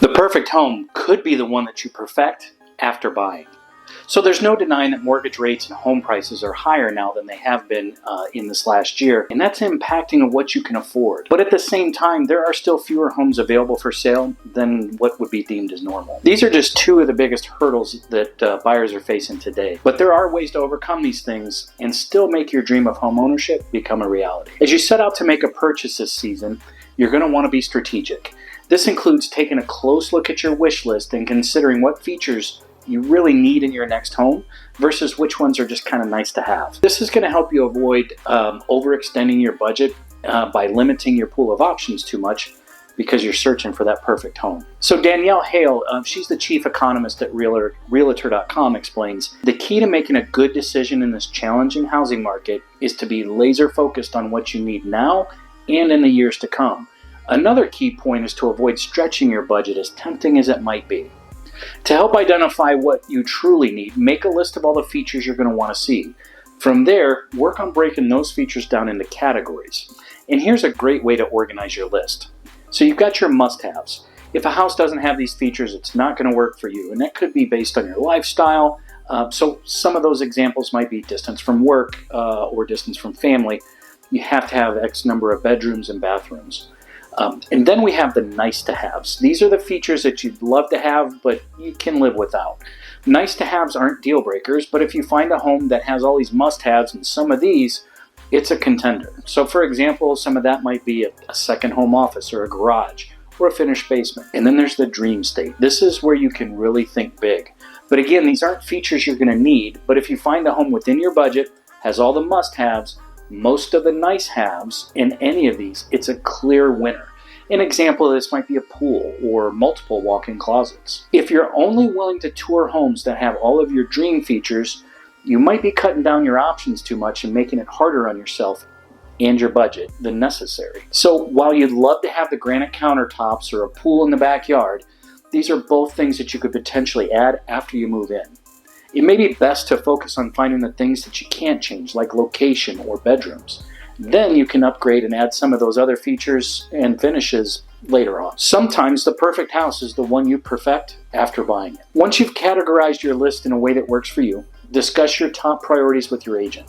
The perfect home could be the one that you perfect after buying. So there's no denying that mortgage rates and home prices are higher now than they have been in this last year, and that's impacting what you can afford. But at the same time, there are still fewer homes available for sale than what would be deemed as normal. These are just two of the biggest hurdles that buyers are facing today. But there are ways to overcome these things and still make your dream of home ownership become a reality. As you set out to make a purchase this season, you're going to want to be strategic. This includes taking a close look at your wish list and considering what features you really need in your next home versus which ones are just kind of nice to have. This is going to help you avoid overextending your budget by limiting your pool of options too much because you're searching for that perfect home. So Danielle Hale, she's the chief economist at Realtor.com, explains, the key to making a good decision in this challenging housing market is to be laser focused on what you need now and in the years to come. Another key point is to avoid stretching your budget, as tempting as it might be. To help identify what you truly need, make a list of all the features you're going to want to see. From there, work on breaking those features down into categories. And here's a great way to organize your list. So you've got your must-haves. If a house doesn't have these features, it's not going to work for you. And that could be based on your lifestyle. So some of those examples might be distance from work or distance from family. You have to have X number of bedrooms and bathrooms. And then we have the nice to haves. These are the features that you'd love to have, but you can live without. Nice to haves aren't deal breakers, but if you find a home that has all these must haves and some of these, it's a contender. So for example, some of that might be a second home office or a garage or a finished basement. And then there's the dream state. This is where you can really think big. But again, these aren't features you're going to need, but if you find a home within your budget, has all the must haves, most of the nice haves in any of these, it's a clear winner. An example of this might be a pool or multiple walk-in closets. If you're only willing to tour homes that have all of your dream features, you might be cutting down your options too much and making it harder on yourself and your budget than necessary. So while you'd love to have the granite countertops or a pool in the backyard, these are both things that you could potentially add after you move in. It may be best to focus on finding the things that you can't change, like location or bedrooms. Then you can upgrade and add some of those other features and finishes later on. Sometimes the perfect house is the one you perfect after buying it. Once you've categorized your list in a way that works for you, discuss your top priorities with your agent.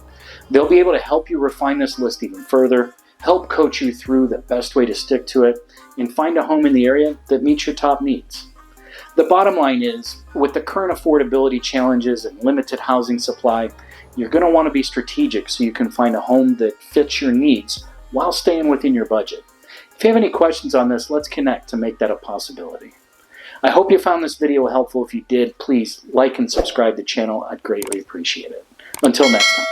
They'll be able to help you refine this list even further, help coach you through the best way to stick to it, and find a home in the area that meets your top needs. The bottom line is, with the current affordability challenges and limited housing supply, you're going to want to be strategic so you can find a home that fits your needs while staying within your budget. If you have any questions on this, let's connect to make that a possibility. I hope you found this video helpful. If you did, please like and subscribe to the channel. I'd greatly appreciate it. Until next time.